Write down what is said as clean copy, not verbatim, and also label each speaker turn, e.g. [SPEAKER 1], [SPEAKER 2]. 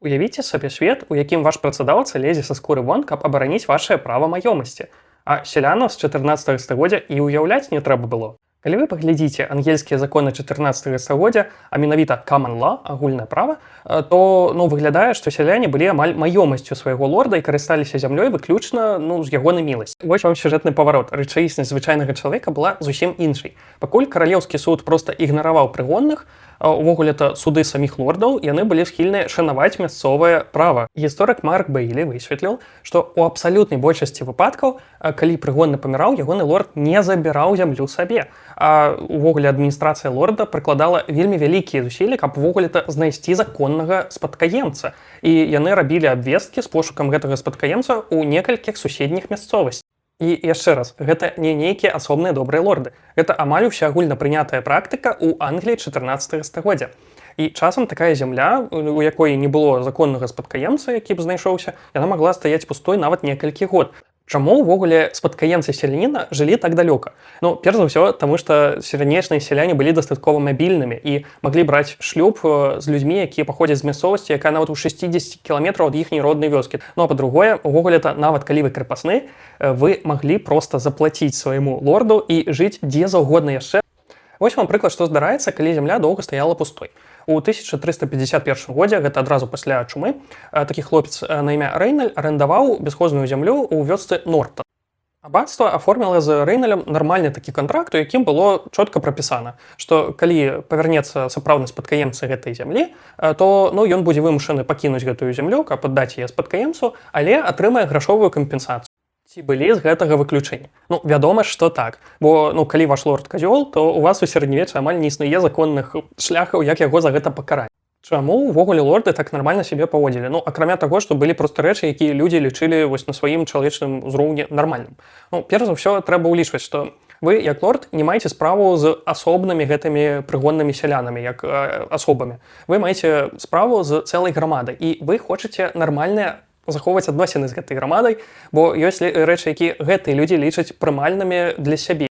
[SPEAKER 1] Уявіце сабе свет, у якім ваш працадаўца лезе са скуры вон, каб абараніць вашае права маёмасці. А сялянаў з 14 стагоддзя і ўяўляць не трэба было. Калі вы паглядзіце ангельскія законы 14 стагоддзя, а менавіта common law, агульнае права, то выглядае, што сяляне былі амаль маёмасцю свайго лорда і карысталіся зямлёй выключна з ягонай міласці. Вось вам сюжэтны паварот. Рэчаіснасць звычайнага чалавека была зусім іншай. Пакуль каралеўскі суд проста ігнараваў прыгонных, увогуле-то суды саміх лордаў, яны былі схільныя шанаваць мясцовае права. Гісторык Марк Бейлі высветліў, што ў абсалютнай большасці выпадкаў, калі прыгонны паміраў, ягоны лорд не забіраў зямлю сабе. А увогуле адміністрацыя лорда прыкладала вельмі вялікія зусіллі, каб увогуле-то знайсці законнага спадкаемца. І яны рабілі абвесткі з пошукам гэтага спадкаемца ў некалькіх суседніх мясцовасцях. І яшчэ раз, гэта не нейкія асобныя добрыя лорды. Гэта амаль усеагульна прынятая практыка ў Англіі 14 стагоддзя. І часам такая зямля, у якой не было законнага спадкаемца, які б знайшоўся, яна магла стаяць пустой нават некалькі год. Чаму ўвогуле спадкаемцы селяніна жылі так далёка? Перш за ўсё, таму што ранейшыя сяляне былі дастаткова мабільнымі і маглі браць шлюб з людзьмі, якія паходзяць з мясцовасці, якая нават у 60 кіламетраў ад іхняй роднай вёскі. А па-другое, увогуле-то нават калі вы крапасны, вы маглі проста заплаціць свайму лорду і жыць дзе заўгодна яшчэ. Вось вам прыклад, што здараецца, калі зямля доўга стаяла пустой. У 1351 годзе, гэта адразу пасля чумы, такі хлопец на імя Рэйналь арендаваў бясхозную зямлю ў вёсцы Нортон. Абацтва аформіла з Рэйналем нармальны такі кантракт, у якім было чётка прапісана, што калі павярнецца сапраўдны спадкаемца гэтай зямлі, то ён будзе вымушаны пакінуць гэтую зямлю, каб аддаць яе спадкаемцу, але атрымае грашовую кампенсацыю. Ці былі з гэтага выключэнні? Вядома, што так. Бо калі ваш лорд казёл, то у вас у сярэднявеччы амаль не існуе законных шляхаў, як яго за гэта пакараць. Чаму ўвогуле лорды так нармальна сябе паводзілі? Акрамя таго, што былі проста рэчы, якія людзі лічылі на сваім чалавечным узроўні нармальным. Перш за ўсё, трэба ўлічваць, што вы, як лорд, не маеце справу з асобнымі гэтымі прыгоннымі сялянамі, як асобамі. Вы маеце справу з цэлай грамадай, і вы хочаце нармальныя захоўваць адносіны з гэтай грамадай, бо ёсць рэчы, якія гэтыя людзі лічаць прымальнымі для сябе.